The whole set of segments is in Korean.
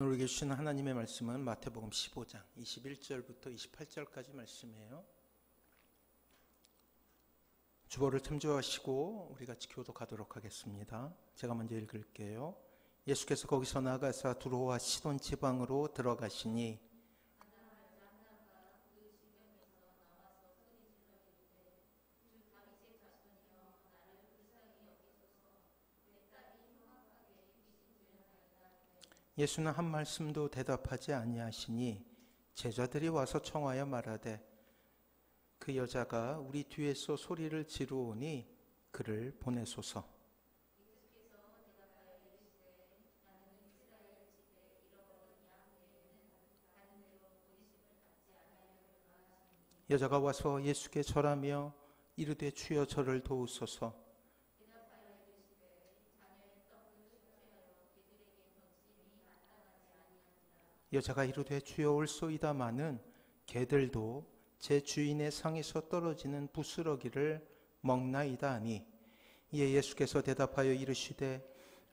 오늘 주시는 하나님의 말씀은 마태복음 15장 21절부터 28절까지 말씀이에요. 주보를 참조하시고 우리 같이 교독하도록 하겠습니다. 제가 먼저 읽을게요. 예수께서 거기서 나가사 두로와 시돈 지방으로 들어가시니 예수는 한 말씀도 대답하지 아니하시니 제자들이 와서 청하여 말하되 그 여자가 우리 뒤에서 소리를 지르오니 그를 보내소서. 여자가 와서 예수께 절하며 이르되 주여 저를 도우소서. 여자가 이르되 주여 올소이다마는 개들도 제 주인의 상에서 떨어지는 부스러기를 먹나이다 하니 이에 예수께서 대답하여 이르시되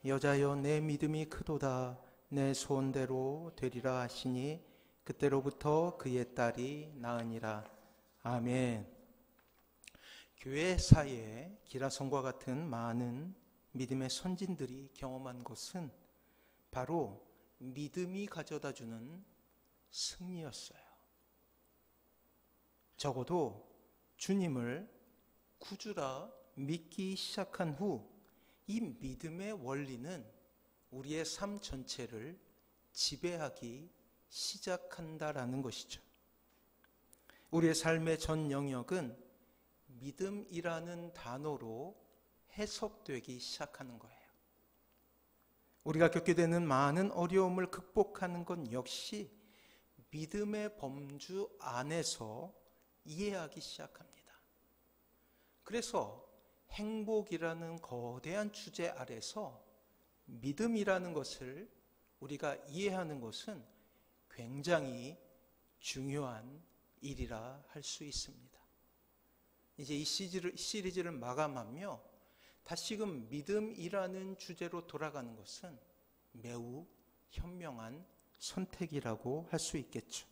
여자여 내 믿음이 크도다 내 소원대로 되리라 하시니 그때로부터 그의 딸이 나으니라. 아멘. 교회 사이에 기라성과 같은 많은 믿음의 선진들이 경험한 것은 바로 믿음이 가져다주는 승리였어요. 적어도 주님을 구주라 믿기 시작한 후 이 믿음의 원리는 우리의 삶 전체를 지배하기 시작한다라는 것이죠. 우리의 삶의 전 영역은 믿음이라는 단어로 해석되기 시작하는 거예요. 우리가 겪게 되는 많은 어려움을 극복하는 건 역시 믿음의 범주 안에서 이해하기 시작합니다. 그래서 행복이라는 거대한 주제 아래서 믿음이라는 것을 우리가 이해하는 것은 굉장히 중요한 일이라 할 수 있습니다. 이제 이 시리즈를 마감하며 다시금 믿음이라는 주제로 돌아가는 것은 매우 현명한 선택이라고 할 수 있겠죠.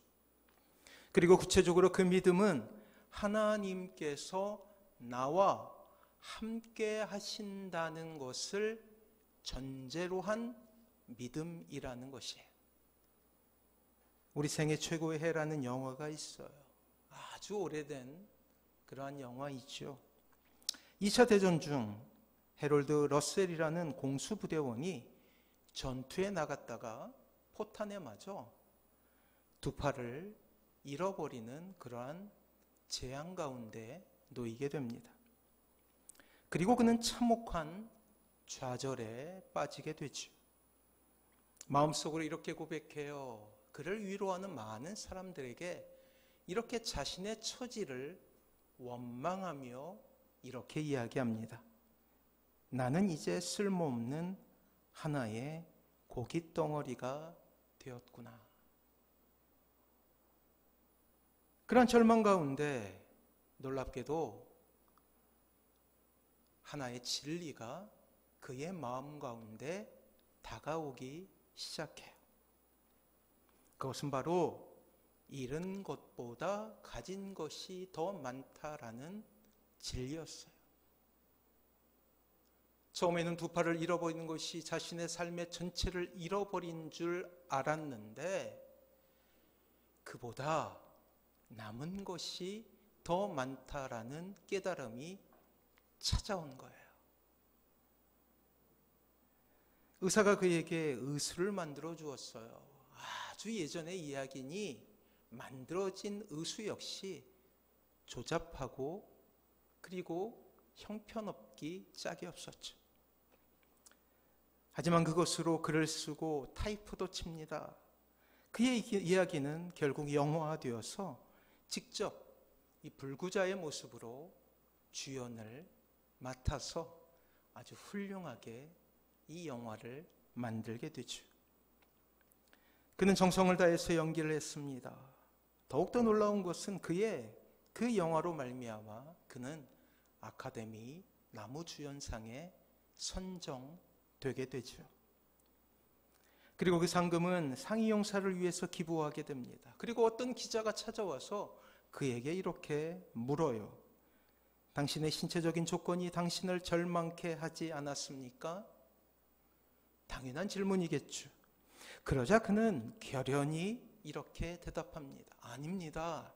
그리고 구체적으로 그 믿음은 하나님께서 나와 함께 하신다는 것을 전제로 한 믿음이라는 것이에요. 우리 생애 최고의 해라는 영화가 있어요. 아주 오래된 그러한 영화이죠. 2차 대전 중 해롤드 러셀이라는 공수부대원이 전투에 나갔다가 포탄에 맞아 두 팔을 잃어버리는 그러한 재앙 가운데 놓이게 됩니다. 그리고 그는 참혹한 좌절에 빠지게 되죠. 마음속으로 이렇게 고백해요. 그를 위로하는 많은 사람들에게 이렇게 자신의 처지를 원망하며 이렇게 이야기합니다. 나는 이제 쓸모없는 하나의 고깃덩어리가 되었구나. 그런 절망 가운데 놀랍게도 하나의 진리가 그의 마음 가운데 다가오기 시작해요. 그것은 바로 잃은 것보다 가진 것이 더 많다라는 진리였어요. 처음에는 두 팔을 잃어버리는 것이 자신의 삶의 전체를 잃어버린 줄 알았는데 그보다 남은 것이 더 많다라는 깨달음이 찾아온 거예요. 의사가 그에게 의수를 만들어 주었어요. 아주 예전의 이야기니 만들어진 의수 역시 조잡하고 그리고 형편없기 짝이 없었죠. 하지만 그것으로 글을 쓰고 타이프도 칩니다. 그의 이야기는 결국 영화화되어서 직접 이 불구자의 모습으로 주연을 맡아서 아주 훌륭하게 이 영화를 만들게 되죠. 그는 정성을 다해서 연기를 했습니다. 더욱더 놀라운 것은 그 영화로 말미암아 그는 아카데미 나무주연상에 선정되게 되죠. 그리고 그 상금은 상이 용사를 위해서 기부하게 됩니다. 그리고 어떤 기자가 찾아와서 그에게 이렇게 물어요. 당신의 신체적인 조건이 당신을 절망케 하지 않았습니까? 당연한 질문이겠죠. 그러자 그는 결연히 이렇게 대답합니다. 아닙니다.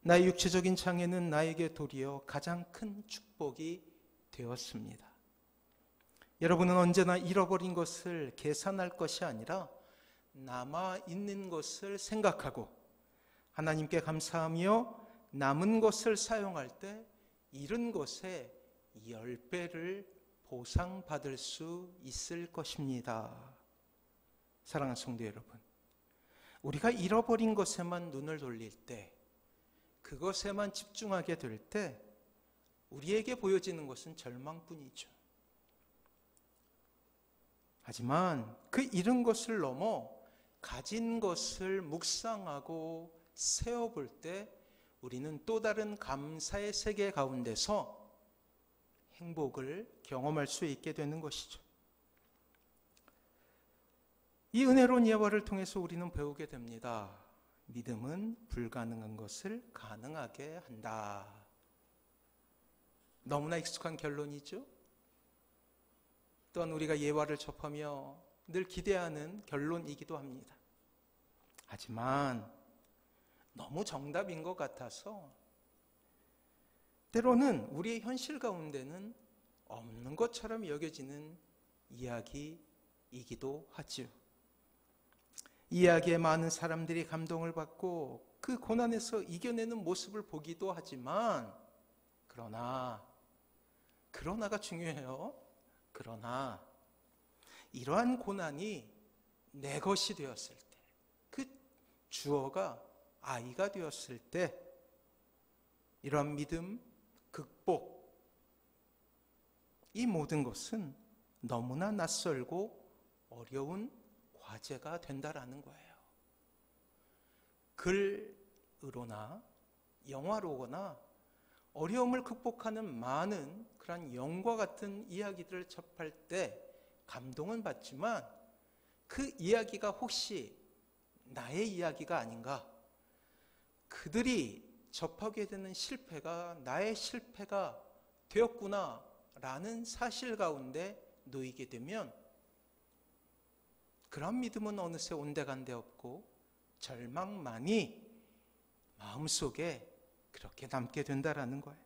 나의 육체적인 장애는 나에게 도리어 가장 큰 축복이 되었습니다. 여러분은 언제나 잃어버린 것을 계산할 것이 아니라 남아있는 것을 생각하고 하나님께 감사하며 남은 것을 사용할 때 잃은 것의 10배를 보상받을 수 있을 것입니다. 사랑하는 성도 여러분, 우리가 잃어버린 것에만 눈을 돌릴 때, 그것에만 집중하게 될 때 우리에게 보여지는 것은 절망뿐이죠. 하지만 그 잃은 것을 넘어 가진 것을 묵상하고 세어볼 때 우리는 또 다른 감사의 세계 가운데서 행복을 경험할 수 있게 되는 것이죠. 이 은혜로운 예화를 통해서 우리는 배우게 됩니다. 믿음은 불가능한 것을 가능하게 한다. 너무나 익숙한 결론이죠. 또한 우리가 예화를 접하며 늘 기대하는 결론이기도 합니다. 하지만 너무 정답인 것 같아서 때로는 우리의 현실 가운데는 없는 것처럼 여겨지는 이야기이기도 하죠. 이 이야기에 많은 사람들이 감동을 받고 그 고난에서 이겨내는 모습을 보기도 하지만 그러나가 중요해요. 그러나 이러한 고난이 내 것이 되었을 때, 그 주어가 아이가 되었을 때 이러한 믿음, 극복, 이 모든 것은 너무나 낯설고 어려운 과제가 된다라는 거예요. 글으로나 영화로거나 어려움을 극복하는 많은 그런 영과 같은 이야기들을 접할 때 감동은 받지만 그 이야기가 혹시 나의 이야기가 아닌가? 그들이 접하게 되는 실패가 나의 실패가 되었구나 라는 사실 가운데 놓이게 되면 그런 믿음은 어느새 온데간데 없고 절망만이 마음속에 그렇게 남게 된다라는 거예요.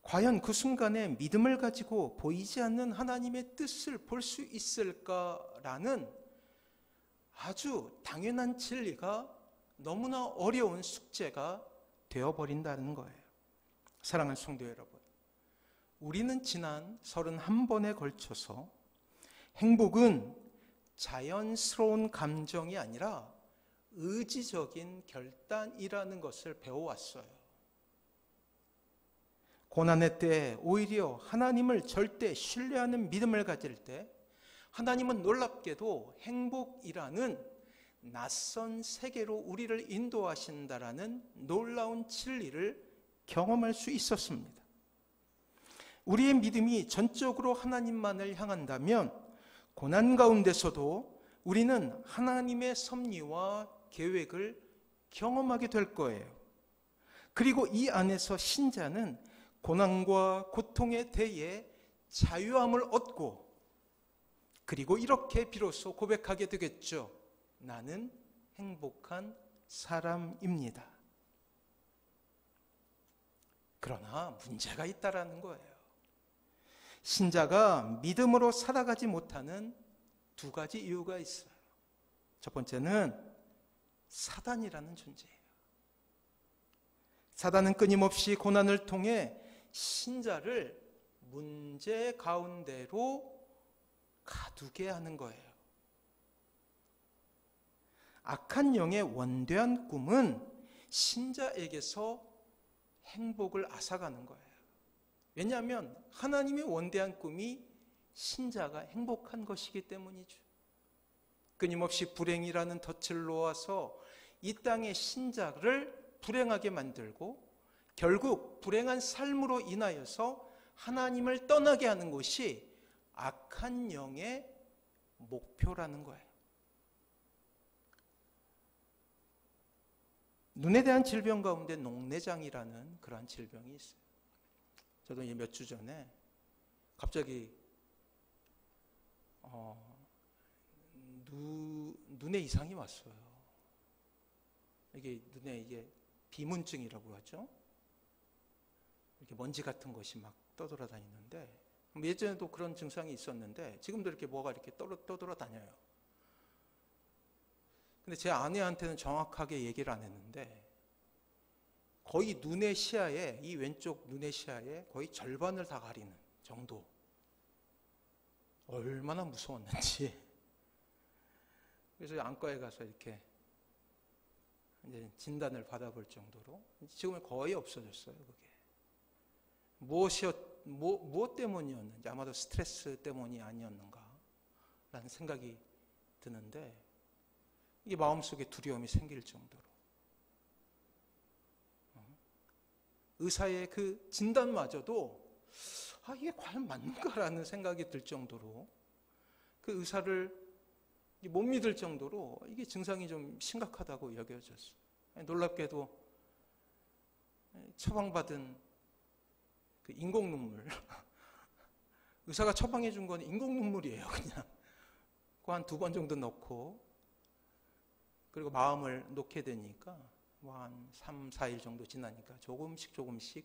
과연 그 순간에 믿음을 가지고 보이지 않는 하나님의 뜻을 볼 수 있을까라는 아주 당연한 진리가 너무나 어려운 숙제가 되어버린다는 거예요. 사랑하는 성도 여러분, 우리는 지난 31번에 걸쳐서 행복은 자연스러운 감정이 아니라 의지적인 결단이라는 것을 배워왔어요. 고난의 때 오히려 하나님을 절대 신뢰하는 믿음을 가질 때 하나님은 놀랍게도 행복이라는 낯선 세계로 우리를 인도하신다라는 놀라운 진리를 경험할 수 있었습니다. 우리의 믿음이 전적으로 하나님만을 향한다면 고난 가운데서도 우리는 하나님의 섭리와 계획을 경험하게 될 거예요. 그리고 이 안에서 신자는 고난과 고통에 대해 자유함을 얻고 그리고 이렇게 비로소 고백하게 되겠죠. 나는 행복한 사람입니다. 그러나 문제가 있다라는 거예요. 신자가 믿음으로 살아가지 못하는 두 가지 이유가 있어요. 첫 번째는 사단이라는 존재예요. 사단은 끊임없이 고난을 통해 신자를 문제 가운데로 가두게 하는 거예요. 악한 영의 원대한 꿈은 신자에게서 행복을 앗아가는 거예요. 왜냐하면 하나님의 원대한 꿈이 신자가 행복한 것이기 때문이죠. 끊임없이 불행이라는 덫을 놓아서 이 땅의 신자를 불행하게 만들고 결국 불행한 삶으로 인하여서 하나님을 떠나게 하는 것이 악한 영의 목표라는 거예요. 눈에 대한 질병 가운데 녹내장이라는 그러한 질병이 있어요. 저도 몇 주 전에 갑자기 눈에 이상이 왔어요. 이게 비문증이라고 하죠. 이렇게 먼지 같은 것이 막 떠돌아다니는데, 예전에도 그런 증상이 있었는데 지금도 이렇게 뭐가 이렇게 떠돌아다녀요. 근데 제 아내한테는 정확하게 얘기를 안 했는데 거의 눈의 시야에, 이 왼쪽 눈의 시야에 거의 절반을 다 가리는 정도. 얼마나 무서웠는지. 그래서 안과에 가서 이렇게 이제 진단을 받아볼 정도로, 지금은 거의 없어졌어요, 그게. 무엇 때문이었는지, 아마도 스트레스 때문이 아니었는가라는 생각이 드는데, 이게 마음속에 두려움이 생길 정도로, 의사의 그 진단마저도 이게 과연 맞는가라는 생각이 들 정도로, 그 의사를 못 믿을 정도로 이게 증상이 좀 심각하다고 여겨졌어요. 놀랍게도 처방받은 그 인공 눈물, 의사가 처방해 준 건 인공 눈물이에요. 그냥 그거 한 2번 정도 넣고, 그리고 마음을 놓게 되니까 뭐 한 3, 4일 정도 지나니까 조금씩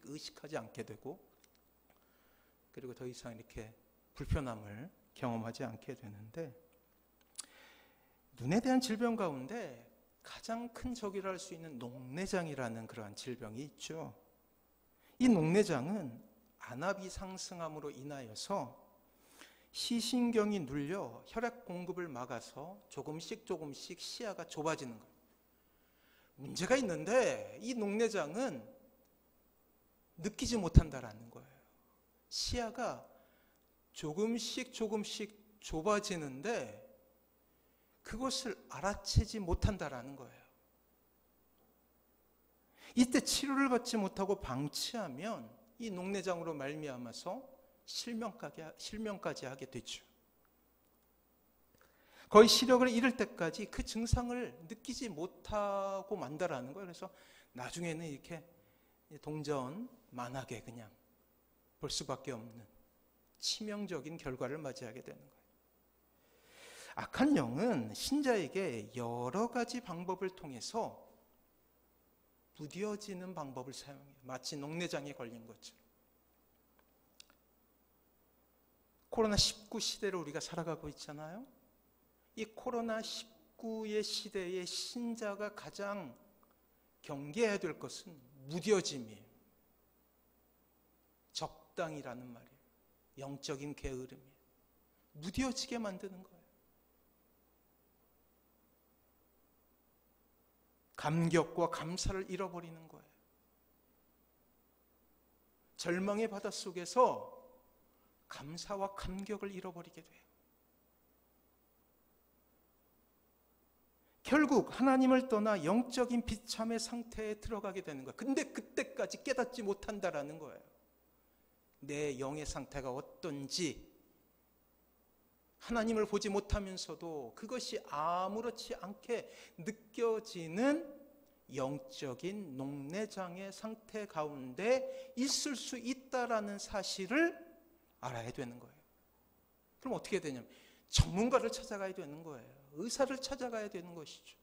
의식하지 않게 되고, 그리고 더 이상 이렇게 불편함을 경험하지 않게 되는데, 눈에 대한 질병 가운데 가장 큰 적이라 할 수 있는 녹내장이라는 그러한 질병이 있죠. 이 녹내장은 안압이 상승함으로 인하여서 시신경이 눌려 혈액 공급을 막아서 조금씩 시야가 좁아지는 거예요. 문제가 있는데 이 녹내장은 느끼지 못한다라는 거예요. 시야가 조금씩 좁아지는데 그것을 알아채지 못한다라는 거예요. 이때 치료를 받지 못하고 방치하면 이 녹내장으로 말미암아서 실명까지 하게 되죠. 거의 시력을 잃을 때까지 그 증상을 느끼지 못하고 만다라는 거예요. 그래서 나중에는 이렇게 동전만하게 그냥 볼 수밖에 없는 치명적인 결과를 맞이하게 되는 거예요. 악한 영은 신자에게 여러 가지 방법을 통해서 무뎌지는 방법을 사용해요. 마치 녹내장에 걸린 것처럼. 코로나19 시대를 우리가 살아가고 있잖아요. 이 코로나19의 시대에 신자가 가장 경계해야 될 것은 무뎌짐이에요. 적당이라는 말이에요. 영적인 게으름이에요. 무뎌지게 만드는 거예요. 감격과 감사를 잃어버리는 거예요. 절망의 바닷속에서 감사와 감격을 잃어버리게 돼요. 결국 하나님을 떠나 영적인 비참의 상태에 들어가게 되는 거예요. 근데 그때까지 깨닫지 못한다라는 거예요. 내 영의 상태가 어떤지 하나님을 보지 못하면서도 그것이 아무렇지 않게 느껴지는 영적인 녹내장의 상태 가운데 있을 수 있다라는 사실을 알아야 되는 거예요. 그럼 어떻게 되냐면 전문가를 찾아가야 되는 거예요. 의사를 찾아가야 되는 것이죠.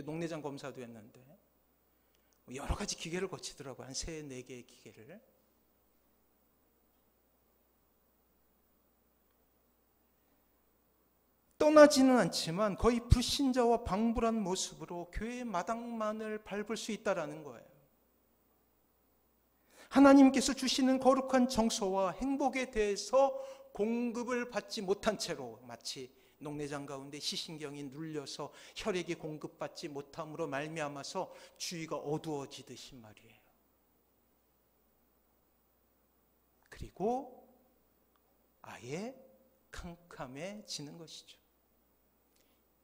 녹내장 검사도 했는데 여러 가지 기계를 거치더라고요. 한 3, 4개의 기계를. 떠나지는 않지만 거의 불신자와 방불한 모습으로 교회의 마당만을 밟을 수 있다라는 거예요. 하나님께서 주시는 거룩한 정서와 행복에 대해서 공급을 받지 못한 채로 마치 녹내장 가운데 시신경이 눌려서 혈액이 공급받지 못함으로 말미암아서 주위가 어두워지듯이 말이에요. 그리고 아예 캄캄해지는 것이죠.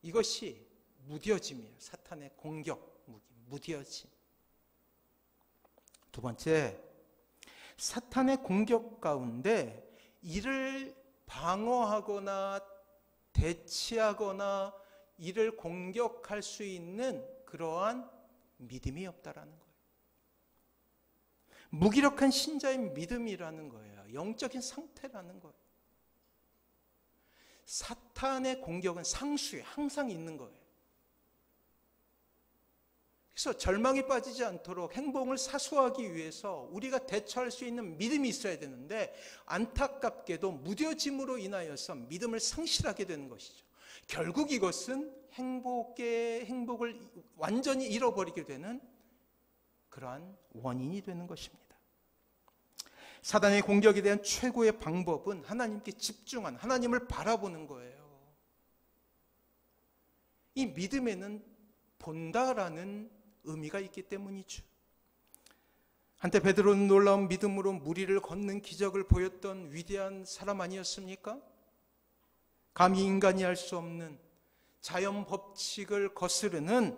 이것이 무뎌짐이에요. 사탄의 공격 무기, 무뎌짐. 두 번째, 사탄의 공격 가운데 이를 방어하거나 대치하거나 이를 공격할 수 있는 그러한 믿음이 없다라는 거예요. 무기력한 신자의 믿음이라는 거예요. 영적인 상태라는 거예요. 사탄의 공격은 상수에 항상 있는 거예요. 그래서 절망에 빠지지 않도록 행복을 사수하기 위해서 우리가 대처할 수 있는 믿음이 있어야 되는데, 안타깝게도 무뎌짐으로 인하여서 믿음을 상실하게 되는 것이죠. 결국 이것은 행복을 완전히 잃어버리게 되는 그러한 원인이 되는 것입니다. 사단의 공격에 대한 최고의 방법은 하나님께 집중한, 하나님을 바라보는 거예요. 이 믿음에는 본다라는 의미가 있기 때문이죠. 한때 베드로는 놀라운 믿음으로 무리를 걷는 기적을 보였던 위대한 사람 아니었습니까? 감히 인간이 할 수 없는 자연 법칙을 거스르는,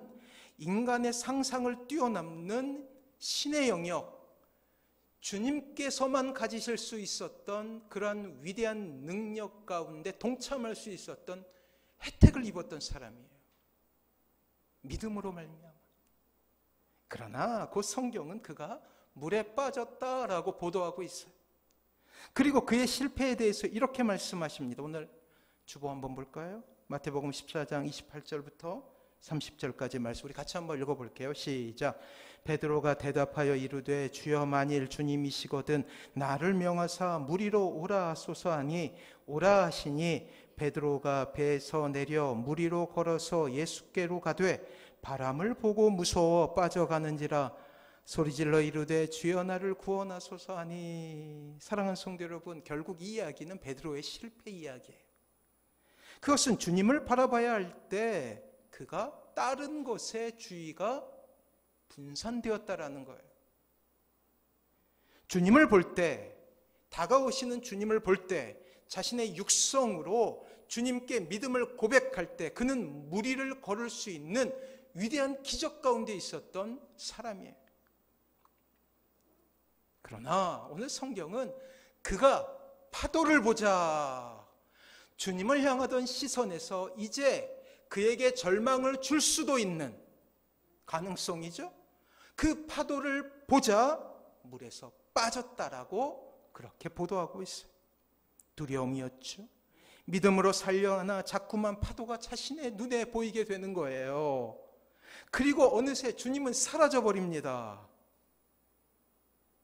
인간의 상상을 뛰어넘는 신의 영역, 주님께서만 가지실 수 있었던 그러한 위대한 능력 가운데 동참할 수 있었던 혜택을 입었던 사람이에요. 믿음으로 말미암아. 그러나 그 성경은 그가 물에 빠졌다라고 보도하고 있어요. 그리고 그의 실패에 대해서 이렇게 말씀하십니다. 오늘 주보 한번 볼까요? 마태복음 14장 28절부터 30절까지 말씀 우리 같이 한번 읽어볼게요. 시작. 베드로가 대답하여 이르되 주여 만일 주님이시거든 나를 명하사 무리로 오라 하소서 하니 오라 하시니 베드로가 배에서 내려 무리로 걸어서 예수께로 가되 바람을 보고 무서워 빠져가는지라 소리질러 이르되 주여 나를 구원하소서 하니. 사랑하는 성도 여러분, 결국 이 이야기는 베드로의 실패 이야기예요. 그것은 주님을 바라봐야 할 때 그가 다른 것에 주의가 분산되었다라는 거예요. 주님을 볼 때, 다가오시는 주님을 볼 때 자신의 육성으로 주님께 믿음을 고백할 때 그는 무리를 걸을 수 있는 위대한 기적 가운데 있었던 사람이에요. 그러나 오늘 성경은 그가 파도를 보자, 주님을 향하던 시선에서 이제 그에게 절망을 줄 수도 있는 가능성이죠. 그 파도를 보자 물에서 빠졌다라고 그렇게 보도하고 있어요. 두려움이었죠. 믿음으로 살려하나 자꾸만 파도가 자신의 눈에 보이게 되는 거예요. 그리고 어느새 주님은 사라져 버립니다.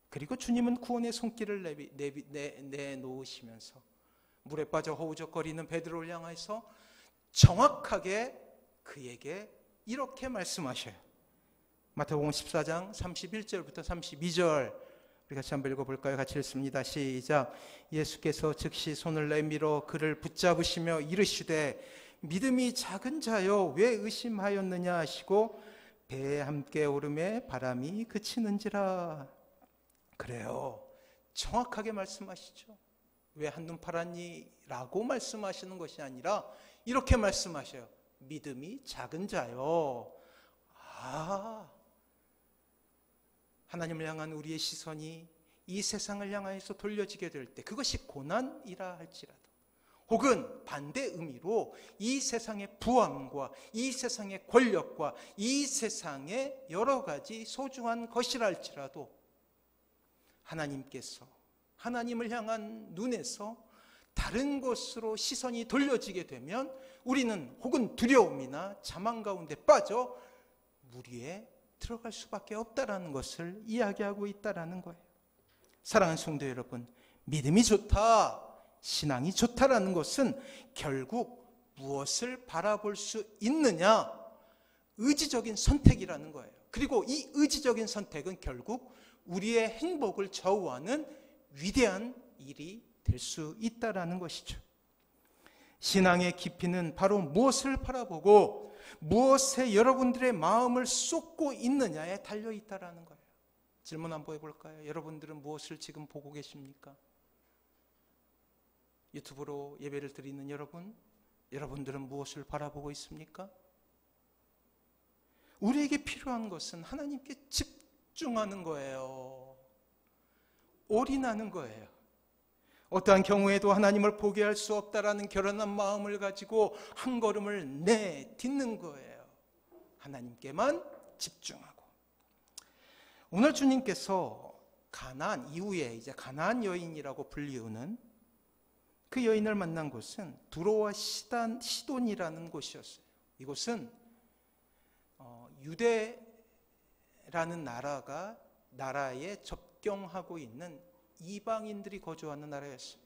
그리고 주님은 구원의 손길을 내놓으시면서 물에 빠져 허우적거리는 베드로를 향해서 정확하게 그에게 이렇게 말씀하셔요. 마태복음 14장 31절부터 32절 우리 같이 한번 읽어볼까요? 같이 읽습니다. 시작. 예수께서 즉시 손을 내밀어 그를 붙잡으시며 이르시되 믿음이 작은 자여 왜 의심하였느냐 하시고 배에 함께 오르매 바람이 그치는지라. 그래요, 정확하게 말씀하시죠. 왜 한눈 팔았니? 라고 말씀하시는 것이 아니라 이렇게 말씀하셔요. 믿음이 작은 자요. 하나님을 향한 우리의 시선이 이 세상을 향하여서 돌려지게 될 때, 그것이 고난이라 할지라도, 혹은 반대 의미로 이 세상의 부함과 이 세상의 권력과 이 세상의 여러 가지 소중한 것이라 할지라도 하나님께서 하나님을 향한 눈에서 다른 것으로 시선이 돌려지게 되면 우리는 혹은 두려움이나 자망 가운데 빠져 물 위에 들어갈 수밖에 없다라는 것을 이야기하고 있다라는 거예요. 사랑하는 성도 여러분, 믿음이 좋다, 신앙이 좋다라는 것은 결국 무엇을 바라볼 수 있느냐, 의지적인 선택이라는 거예요. 그리고 이 의지적인 선택은 결국 우리의 행복을 좌우하는 위대한 일이 될 수 있다라는 것이죠. 신앙의 깊이는 바로 무엇을 바라보고 무엇에 여러분들의 마음을 쏟고 있느냐에 달려있다라는 거예요. 질문 한번 해볼까요? 여러분들은 무엇을 지금 보고 계십니까? 유튜브로 예배를 드리는 여러분들은 무엇을 바라보고 있습니까? 우리에게 필요한 것은 하나님께 집중하는 거예요. 올인하는 거예요. 어떠한 경우에도 하나님을 포기할 수 없다라는 결연한 마음을 가지고 한 걸음을 내딛는 거예요. 하나님께만 집중하고. 오늘 주님께서 가나안 이후에 이제 가나안 여인이라고 불리우는 그 여인을 만난 곳은 두로와 시돈이라는 곳이었어요. 이곳은 유대라는 나라에 접경하고 있는 이방인들이 거주하는 나라였어요.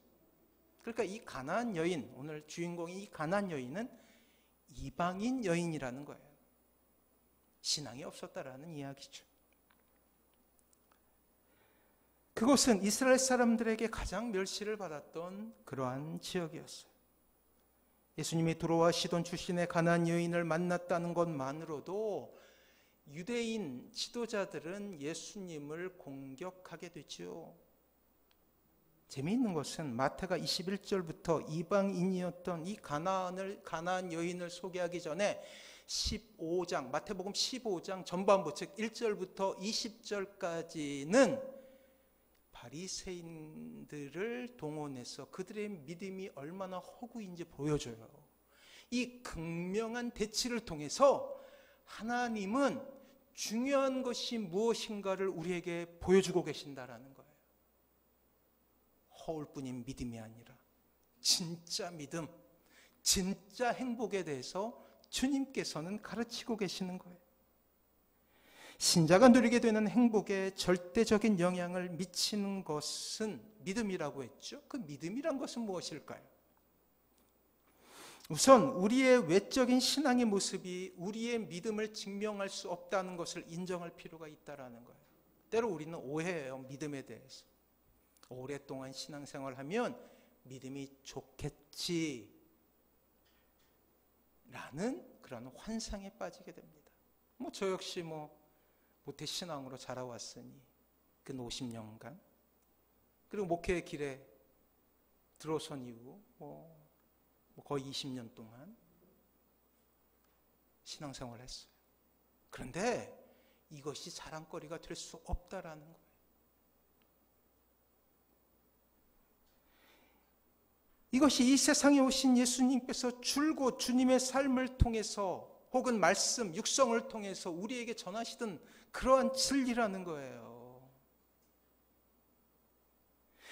그러니까 이 가나안 여인, 오늘 주인공이 이 가나안 여인은 이방인 여인이라는 거예요. 신앙이 없었다라는 이야기죠. 그곳은 이스라엘 사람들에게 가장 멸시를 받았던 그러한 지역이었어요. 예수님이 두로와 시돈 출신의 가나안 여인을 만났다는 것만으로도 유대인 지도자들은 예수님을 공격하게 되지요. 재미있는 것은 마태가 21절부터 이방인이었던 이 가나안 여인을 소개하기 전에 15장, 마태복음 15장 전반부, 즉 1절부터 20절까지는 바리새인들을 동원해서 그들의 믿음이 얼마나 허구인지 보여줘요. 이 극명한 대치를 통해서 하나님은 중요한 것이 무엇인가를 우리에게 보여주고 계신다라는 거예요. 허울뿐인 믿음이 아니라 진짜 믿음, 진짜 행복에 대해서 주님께서는 가르치고 계시는 거예요. 신자가 누리게 되는 행복에 절대적인 영향을 미치는 것은 믿음이라고 했죠. 그 믿음이란 것은 무엇일까요? 우선 우리의 외적인 신앙의 모습이 우리의 믿음을 증명할 수 없다는 것을 인정할 필요가 있다는 거예요. 때로 우리는 오해해요, 믿음에 대해서. 오랫동안 신앙생활하면 믿음이 좋겠지 라는 그런 환상에 빠지게 됩니다. 저 역시 모태신앙으로 자라왔으니 근 50년간, 그리고 목회의 길에 들어선 이후 거의 20년 동안 신앙생활을 했어요. 그런데 이것이 자랑거리가 될 수 없다라는 거예요. 이것이 이 세상에 오신 예수님께서 줄곧 주님의 삶을 통해서 혹은 말씀, 육성을 통해서 우리에게 전하시던 그러한 진리라는 거예요.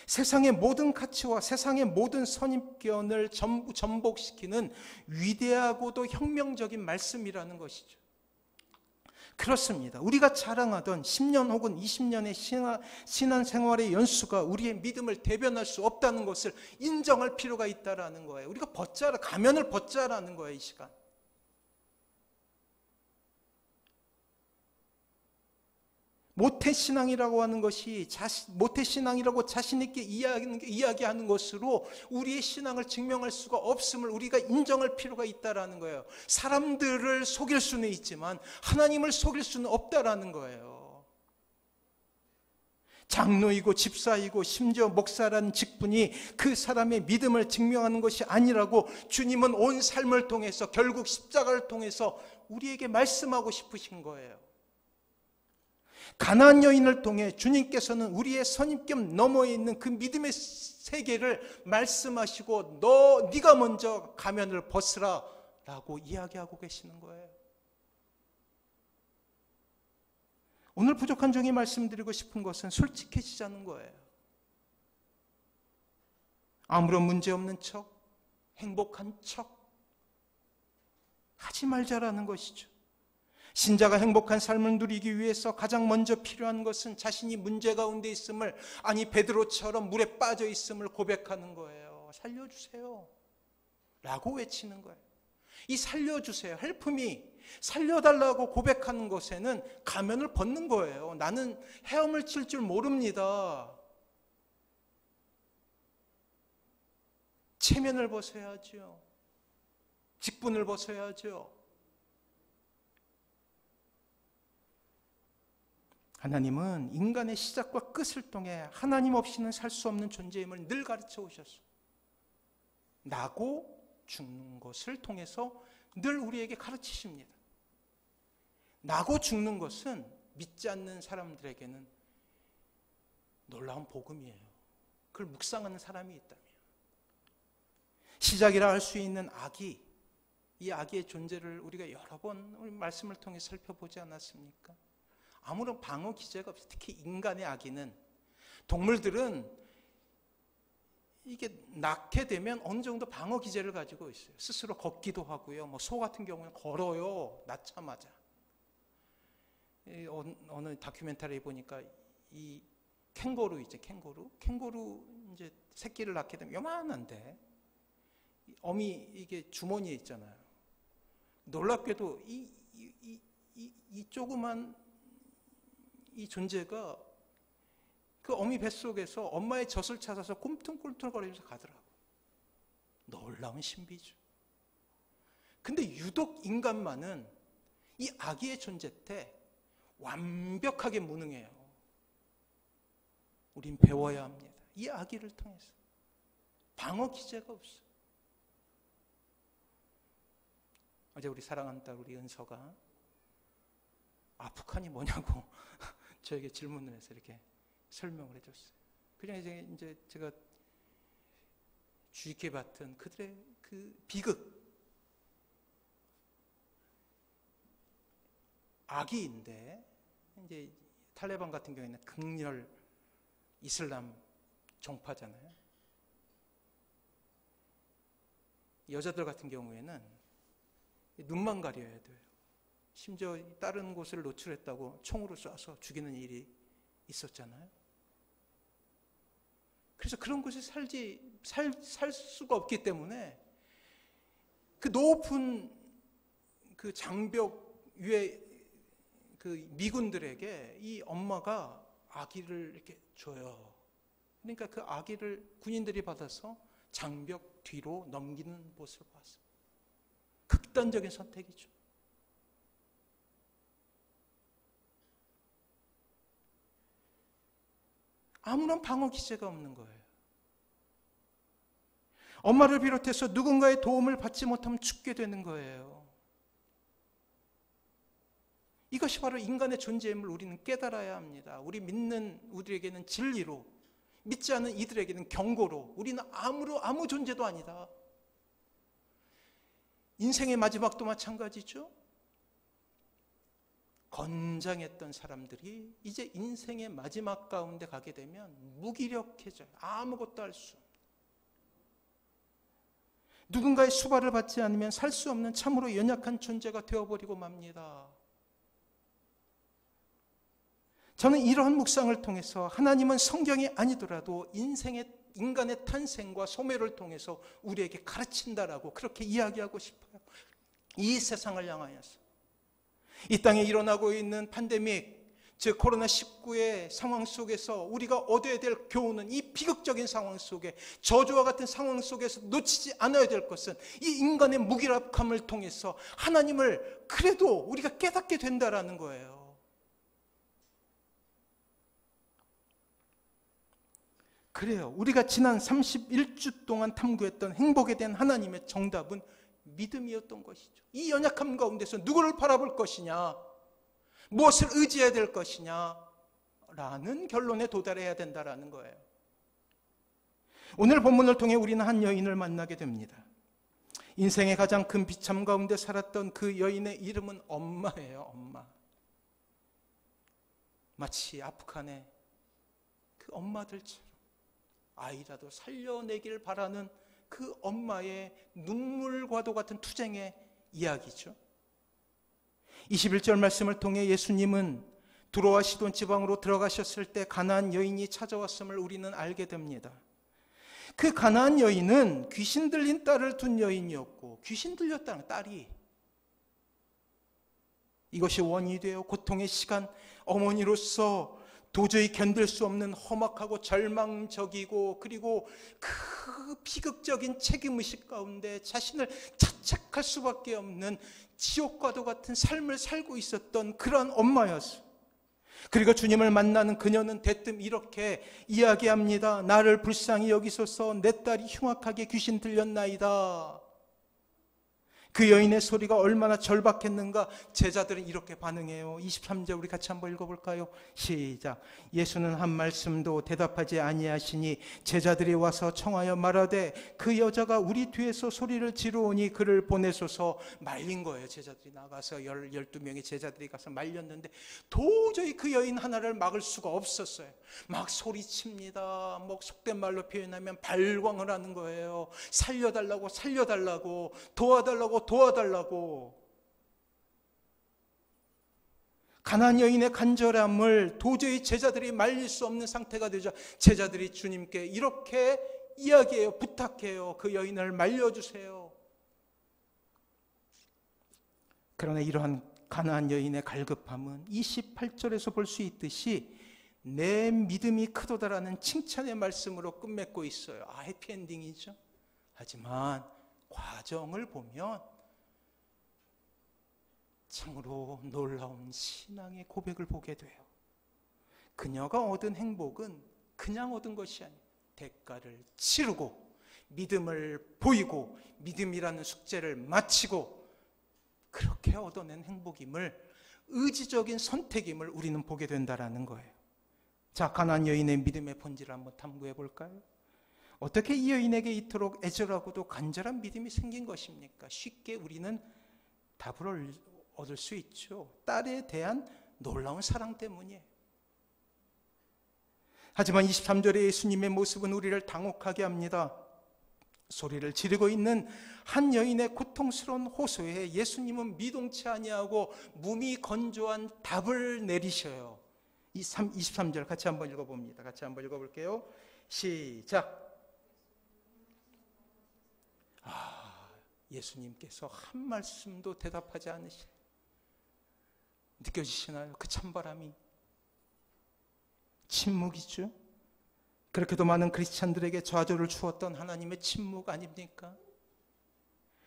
세상의 모든 가치와 세상의 모든 선입견을 전부 전복시키는 위대하고도 혁명적인 말씀이라는 것이죠. 그렇습니다. 우리가 자랑하던 10년 혹은 20년의 신앙생활의 연수가 우리의 믿음을 대변할 수 없다는 것을 인정할 필요가 있다는 거예요. 우리가 가면을 벗자라는 거예요, 이 시간. 모태신앙이라고 하는 것이 모태신앙이라고 자신있게 이야기하는 것으로 우리의 신앙을 증명할 수가 없음을 우리가 인정할 필요가 있다는 거예요. 사람들을 속일 수는 있지만 하나님을 속일 수는 없다는 거예요. 장로이고 집사이고 심지어 목사라는 직분이 그 사람의 믿음을 증명하는 것이 아니라고 주님은 온 삶을 통해서, 결국 십자가를 통해서 우리에게 말씀하고 싶으신 거예요. 가나안 여인을 통해 주님께서는 우리의 선입견 너머에 있는 그 믿음의 세계를 말씀하시고 네가 먼저 가면을 벗으라 라고 이야기하고 계시는 거예요. 오늘 부족한 종이 말씀드리고 싶은 것은 솔직해지자는 거예요. 아무런 문제 없는 척, 행복한 척 하지 말자라는 것이죠. 신자가 행복한 삶을 누리기 위해서 가장 먼저 필요한 것은 자신이 문제 가운데 있음을, 아니 베드로처럼 물에 빠져 있음을 고백하는 거예요. 살려주세요 라고 외치는 거예요. 이 살려주세요, 헬프미, 살려달라고 고백하는 것에는 가면을 벗는 거예요. 나는 헤엄을 칠 줄 모릅니다. 체면을 벗어야죠. 직분을 벗어야죠. 하나님은 인간의 시작과 끝을 통해 하나님 없이는 살 수 없는 존재임을 늘 가르쳐 오셨어요. 나고 죽는 것을 통해서 늘 우리에게 가르치십니다. 나고 죽는 것은 믿지 않는 사람들에게는 놀라운 복음이에요. 그걸 묵상하는 사람이 있다면, 시작이라 할 수 있는 아기, 이 아기의 존재를 우리가 여러 번 우리 말씀을 통해 살펴보지 않았습니까? 아무런 방어 기제가 없어요. 특히 인간의 아기는, 동물들은 이게 낳게 되면 어느 정도 방어 기제를 가지고 있어요. 스스로 걷기도 하고요. 소 같은 경우는 걸어요. 낳자마자. 어느 다큐멘터리 보니까 이 캥거루 있죠. 캥거루 이제 새끼를 낳게 되면 요만한데 어미 이게 주머니에 있잖아요. 놀랍게도 이 조그만 이 존재가 그 어미 뱃속에서 엄마의 젖을 찾아서 꿈틀꿈틀거리면서 가더라고. 놀라운 신비죠. 근데 유독 인간만은 이 아기의 존재 때 완벽하게 무능해요. 우린 배워야 합니다. 이 아기를 통해서. 방어 기제가 없어. 어제 우리 사랑하는 딸 우리 은서가 북한이 뭐냐고 저에게 질문을 해서 이렇게 설명을 해줬어요. 그냥 이제 제가 주의 깊게 봤던 그들의 그 비극, 아기인데 이제 탈레반 같은 경우에는 극렬 이슬람 종파잖아요. 여자들 같은 경우에는 눈만 가려야 돼요. 심지어 다른 곳을 노출했다고 총으로 쏴서 죽이는 일이 있었잖아요. 그래서 그런 곳에 살 수가 없기 때문에 그 높은 그 장벽 위에 그 미군들에게 이 엄마가 아기를 이렇게 줘요. 그러니까 그 아기를 군인들이 받아서 장벽 뒤로 넘기는 모습을 봤어요. 극단적인 선택이죠. 아무런 방어 기제가 없는 거예요. 엄마를 비롯해서 누군가의 도움을 받지 못하면 죽게 되는 거예요. 이것이 바로 인간의 존재임을 우리는 깨달아야 합니다. 우리 믿는 우리에게는 진리로, 믿지 않는 이들에게는 경고로, 우리는 아무 존재도 아니다. 인생의 마지막도 마찬가지죠. 건장했던 사람들이 이제 인생의 마지막 가운데 가게 되면 무기력해져요. 아무것도 할 수 없는. 누군가의 수발을 받지 않으면 살 수 없는 참으로 연약한 존재가 되어버리고 맙니다. 저는 이러한 묵상을 통해서 하나님은 성경이 아니더라도 인간의 탄생과 소멸을 통해서 우리에게 가르친다라고 그렇게 이야기하고 싶어요. 이 세상을 향하여서. 이 땅에 일어나고 있는 팬데믹, 즉 코로나19의 상황 속에서 우리가 얻어야 될 교훈은 이 비극적인 상황 속에, 저주와 같은 상황 속에서 놓치지 않아야 될 것은 이 인간의 무기력함을 통해서 하나님을 그래도 우리가 깨닫게 된다라는 거예요. 그래요. 우리가 지난 31주 동안 탐구했던 행복에 대한 하나님의 정답은 믿음이었던 것이죠. 이 연약함 가운데서 누구를 바라볼 것이냐, 무엇을 의지해야 될 것이냐 라는 결론에 도달해야 된다라는 거예요. 오늘 본문을 통해 우리는 한 여인을 만나게 됩니다. 인생의 가장 큰 비참 가운데 살았던 그 여인의 이름은 엄마예요. 엄마. 마치 아프간의 그 엄마들처럼 아이라도 살려내길 바라는 그 엄마의 눈물과도 같은 투쟁의 이야기죠. 21절 말씀을 통해 예수님은 두로와 시돈 지방으로 들어가셨을 때 가나안 여인이 찾아왔음을 우리는 알게 됩니다. 그 가나안 여인은 귀신 들린 딸을 둔 여인이었고, 귀신 들렸다는 딸이 이것이 원인이 되어 고통의 시간, 어머니로서 도저히 견딜 수 없는 험악하고 절망적이고 그리고 그 비극적인 책임의식 가운데 자신을 자책할 수밖에 없는 지옥과도 같은 삶을 살고 있었던 그러한 엄마였어요. 그리고 주님을 만나는 그녀는 대뜸 이렇게 이야기합니다. 나를 불쌍히 여기소서, 내 딸이 흉악하게 귀신 들렸나이다. 그 여인의 소리가 얼마나 절박했는가. 제자들은 이렇게 반응해요. 23절 우리 같이 한번 읽어볼까요? 시작. 예수는 한 말씀도 대답하지 아니하시니 제자들이 와서 청하여 말하되 그 여자가 우리 뒤에서 소리를 지르오니 그를 보내소서. 말린 거예요. 제자들이 나가서 12명의 제자들이 가서 말렸는데 도저히 그 여인 하나를 막을 수가 없었어요. 막 소리칩니다. 뭐 속된 말로 표현하면 발광을 하는 거예요. 살려달라고, 살려달라고, 도와달라고, 도와달라고. 가나안 여인의 간절함을 도저히 제자들이 말릴 수 없는 상태가 되자 제자들이 주님께 이렇게 이야기해요. 부탁해요. 그 여인을 말려주세요. 그러나 이러한 가나안 여인의 갈급함은 28절에서 볼 수 있듯이 내 믿음이 크도다라는 칭찬의 말씀으로 끝맺고 있어요. 해피엔딩이죠. 하지만 과정을 보면 참으로 놀라운 신앙의 고백을 보게 돼요. 그녀가 얻은 행복은 그냥 얻은 것이 아니에요. 대가를 치르고 믿음을 보이고 믿음이라는 숙제를 마치고 그렇게 얻어낸 행복임을, 의지적인 선택임을 우리는 보게 된다는 거예요. 자, 가나안 여인의 믿음의 본질을 한번 탐구해 볼까요? 어떻게 이 여인에게 이토록 애절하고도 간절한 믿음이 생긴 것입니까? 쉽게 우리는 답을 얻을 수 있죠. 딸에 대한 놀라운 사랑 때문이에요. 하지만 23절의 예수님의 모습은 우리를 당혹하게 합니다. 소리를 지르고 있는 한 여인의 고통스러운 호소에 예수님은 미동치 아니하고 무미건조한 답을 내리셔요. 23절 같이 한번 읽어봅니다. 같이 한번 읽어볼게요. 시작. 예수님께서 한 말씀도 대답하지 않으시네. 느껴지시나요? 그 찬바람이. 침묵이죠. 그렇게도 많은 크리스찬들에게 좌절을 주었던 하나님의 침묵 아닙니까?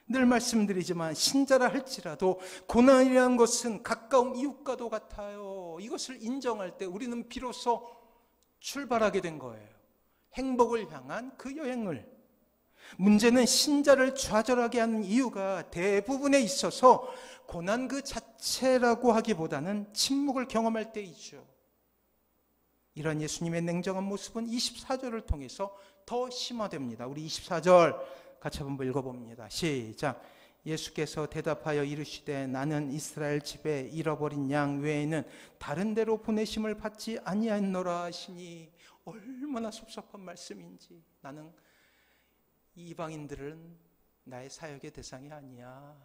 늘 말씀드리지만 신자라 할지라도 고난이라는 것은 가까운 이웃과도 같아요. 이것을 인정할 때 우리는 비로소 출발하게 된 거예요. 행복을 향한 그 여행을. 문제는 신자를 좌절하게 하는 이유가 대부분에 있어서 고난 그 자체라고 하기보다는 침묵을 경험할 때이죠. 이런 예수님의 냉정한 모습은 24절을 통해서 더 심화됩니다. 우리 24절 같이 한번 읽어봅니다. 시작. 예수께서 대답하여 이르시되 나는 이스라엘 집에 잃어버린 양 외에는 다른 데로 보내심을 받지 아니하노라 하시니, 얼마나 섭섭한 말씀인지. 나는 이방인들은 나의 사역의 대상이 아니야.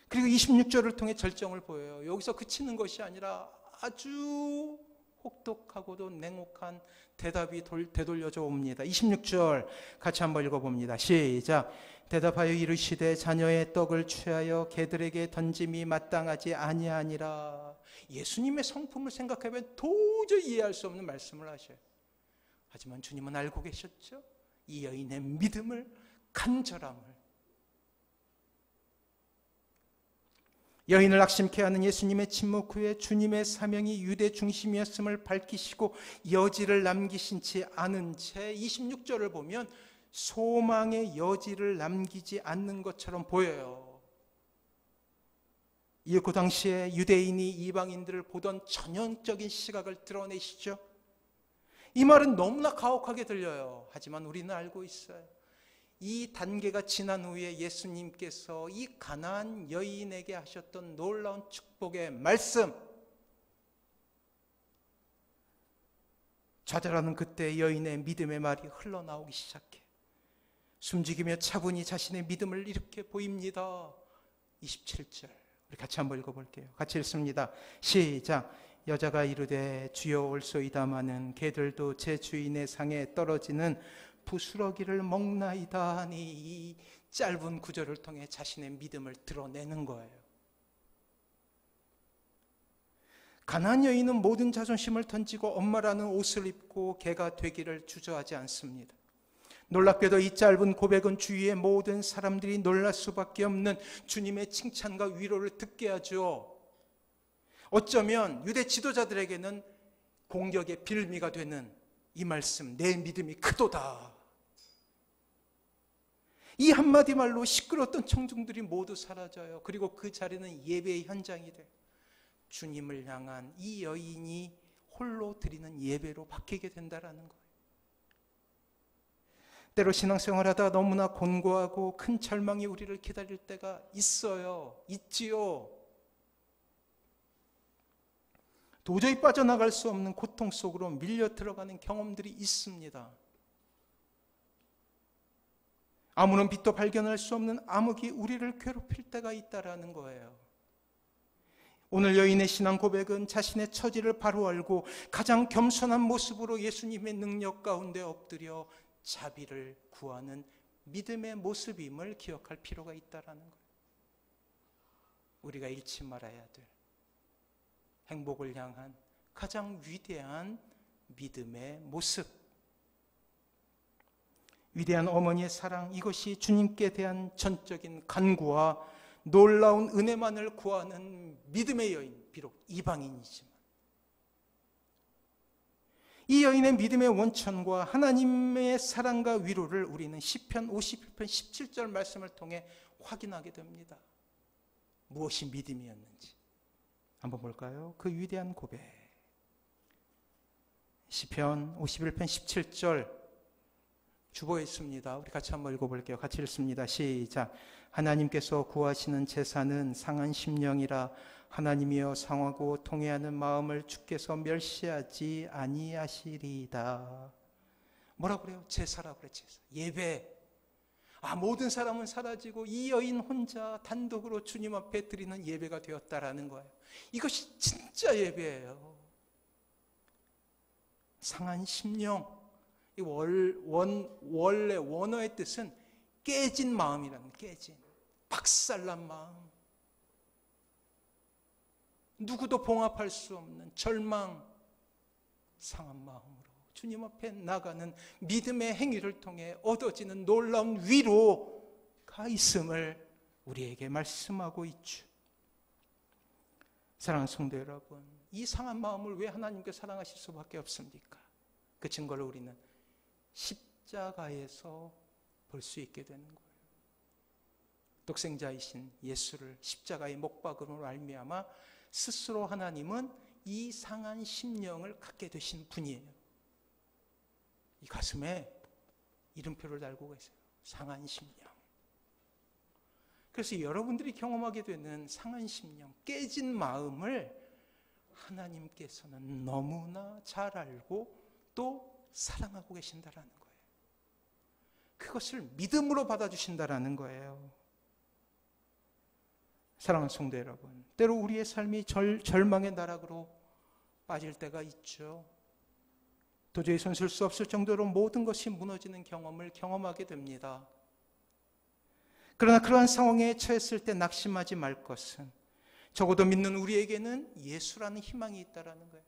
그리고 26절을 통해 절정을 보여요. 여기서 그치는 것이 아니라 아주 혹독하고도 냉혹한 대답이 되돌려져 옵니다. 26절 같이 한번 읽어봅니다. 시작. 대답하여 이르시되 자녀의 떡을 취하여 개들에게 던짐이 마땅하지 아니하니라. 예수님의 성품을 생각하면 도저히 이해할 수 없는 말씀을 하셔요. 하지만 주님은 알고 계셨죠. 이 여인의 믿음을, 간절함을. 여인을 낙심케 하는 예수님의 침묵 후에 주님의 사명이 유대 중심이었음을 밝히시고 여지를 남기신 채 않은 채 26절을 보면 소망의 여지를 남기지 않는 것처럼 보여요. 이 그 당시에 유대인이 이방인들을 보던 전형적인 시각을 드러내시죠. 이 말은 너무나 가혹하게 들려요. 하지만 우리는 알고 있어요. 이 단계가 지난 후에 예수님께서 이 가나안 여인에게 하셨던 놀라운 축복의 말씀, 좌절하는 그때 여인의 믿음의 말이 흘러나오기 시작해. 숨죽이며 차분히 자신의 믿음을 이렇게 보입니다. 27절 우리 같이 한번 읽어볼게요. 같이 읽습니다. 시작. 여자가 이르되 주여 올소이다마는 개들도 제 주인의 상에 떨어지는 부스러기를 먹나이다 하니, 이 짧은 구절을 통해 자신의 믿음을 드러내는 거예요. 가나안 여인은 모든 자존심을 던지고 엄마라는 옷을 입고 개가 되기를 주저하지 않습니다. 놀랍게도 이 짧은 고백은 주위의 모든 사람들이 놀랄 수밖에 없는 주님의 칭찬과 위로를 듣게 하죠. 어쩌면 유대 지도자들에게는 공격의 빌미가 되는 이 말씀, 내 믿음이 크도다. 이 한마디 말로 시끄러웠던 청중들이 모두 사라져요. 그리고 그 자리는 예배의 현장이 돼요. 주님을 향한 이 여인이 홀로 드리는 예배로 바뀌게 된다라는 거예요. 때로 신앙생활하다 너무나 곤고하고 큰 절망이 우리를 기다릴 때가 있어요. 있지요. 도저히 빠져나갈 수 없는 고통 속으로 밀려 들어가는 경험들이 있습니다. 아무런 빛도 발견할 수 없는 암흑이 우리를 괴롭힐 때가 있다라는 거예요. 오늘 여인의 신앙 고백은 자신의 처지를 바로 알고 가장 겸손한 모습으로 예수님의 능력 가운데 엎드려 자비를 구하는 믿음의 모습임을 기억할 필요가 있다라는 거예요. 우리가 잃지 말아야 될 행복을 향한 가장 위대한 믿음의 모습. 위대한 어머니의 사랑, 이것이 주님께 대한 전적인 간구와 놀라운 은혜만을 구하는 믿음의 여인, 비록 이방인이지만 이 여인의 믿음의 원천과 하나님의 사랑과 위로를 우리는 시편 51편 17절 말씀을 통해 확인하게 됩니다. 무엇이 믿음이었는지 한번 볼까요? 그 위대한 고백. 시편 51편 17절 주보에 있습니다. 우리 같이 한번 읽어볼게요. 같이 읽습니다. 시작. 하나님께서 구하시는 제사는 상한 심령이라 하나님이여 상하고 통회하는 마음을 주께서 멸시하지 아니하시리다. 뭐라고 그래요? 제사라고 그래요. 제사. 예배. 모든 사람은 사라지고 이 여인 혼자 단독으로 주님 앞에 드리는 예배가 되었다라는 거예요. 이것이 진짜 예배예요. 상한 심령. 원래 원어의 뜻은 깨진 마음이라는, 깨진, 박살난 마음, 누구도 봉합할 수 없는 절망, 상한 마음으로 주님 앞에 나가는 믿음의 행위를 통해 얻어지는 놀라운 위로가 있음을 우리에게 말씀하고 있죠. 사랑하는 성도 여러분, 이 상한 마음을 왜 하나님께 사랑하실 수밖에 없습니까? 그 증거를 우리는 십자가에서 볼 수 있게 되는 거예요. 독생자이신 예수를 십자가의 목박으로 말미암아 스스로 하나님은 이 상한 심령을 갖게 되신 분이에요. 이 가슴에 이름표를 달고 계세요. 상한 심령. 그래서 여러분들이 경험하게 되는 상한 심령, 깨진 마음을 하나님께서는 너무나 잘 알고 또 사랑하고 계신다라는 거예요. 그것을 믿음으로 받아주신다라는 거예요. 사랑하는 성도 여러분, 때로 우리의 삶이 절망의 나락으로 빠질 때가 있죠. 도저히 손쓸 수 없을 정도로 모든 것이 무너지는 경험을 경험하게 됩니다. 그러나 그러한 상황에 처했을 때 낙심하지 말 것은 적어도 믿는 우리에게는 예수라는 희망이 있다라는 거예요.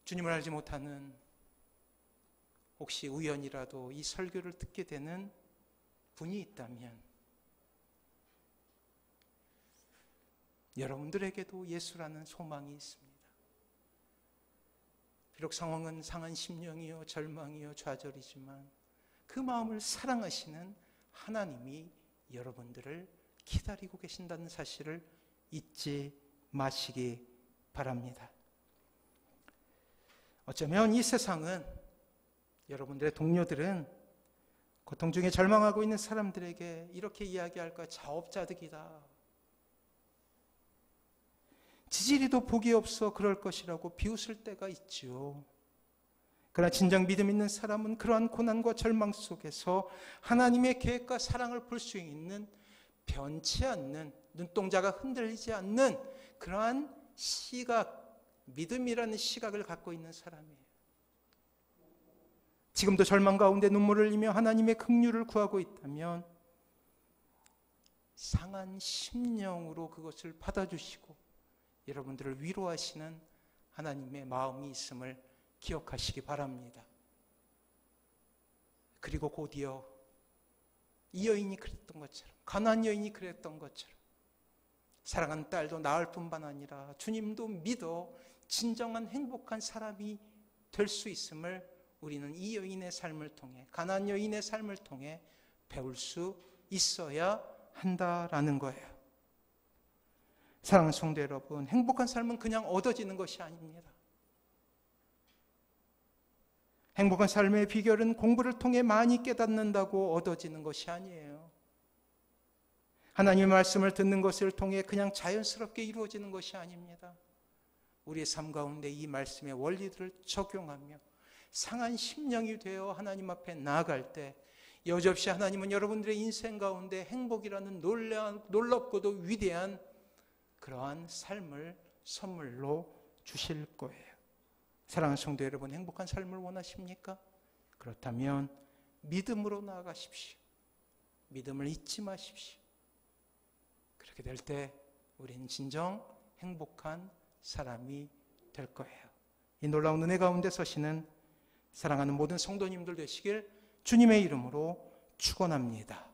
주님을 알지 못하는, 혹시 우연이라도 이 설교를 듣게 되는 분이 있다면 여러분들에게도 예수라는 소망이 있습니다. 비록 상황은 상한 심령이요 절망이요 좌절이지만 그 마음을 사랑하시는 하나님이 여러분들을 기다리고 계신다는 사실을 잊지 마시기 바랍니다. 어쩌면 이 세상은, 여러분들의 동료들은 고통 중에 절망하고 있는 사람들에게 이렇게 이야기할 거야. 자업자득이다. 지지리도 복이 없어 그럴 것이라고 비웃을 때가 있죠. 그러나 진정 믿음 있는 사람은 그러한 고난과 절망 속에서 하나님의 계획과 사랑을 볼 수 있는, 변치 않는, 눈동자가 흔들리지 않는 그러한 시각, 믿음이라는 시각을 갖고 있는 사람이에요. 지금도 절망 가운데 눈물을 흘리며 하나님의 긍휼을 구하고 있다면 상한 심령으로 그것을 받아주시고 여러분들을 위로하시는 하나님의 마음이 있음을 기억하시기 바랍니다. 그리고 곧이어 이 여인이 그랬던 것처럼, 가나안 여인이 그랬던 것처럼 사랑하는 딸도 낳을 뿐만 아니라 주님도 믿어 진정한 행복한 사람이 될 수 있음을 우리는 이 여인의 삶을 통해, 가나안 여인의 삶을 통해 배울 수 있어야 한다라는 거예요. 사랑하는 성도 여러분, 행복한 삶은 그냥 얻어지는 것이 아닙니다. 행복한 삶의 비결은 공부를 통해 많이 깨닫는다고 얻어지는 것이 아니에요. 하나님의 말씀을 듣는 것을 통해 그냥 자연스럽게 이루어지는 것이 아닙니다. 우리의 삶 가운데 이 말씀의 원리들을 적용하며 상한 심령이 되어 하나님 앞에 나아갈 때 여지없이 하나님은 여러분들의 인생 가운데 행복이라는 놀랍고도 위대한 그러한 삶을 선물로 주실 거예요. 사랑하는 성도 여러분, 행복한 삶을 원하십니까? 그렇다면 믿음으로 나아가십시오. 믿음을 잊지 마십시오. 그렇게 될 때 우리는 진정 행복한 사람이 될 거예요. 이 놀라운 은혜 가운데 서시는 사랑하는 모든 성도님들 되시길 주님의 이름으로 축원합니다.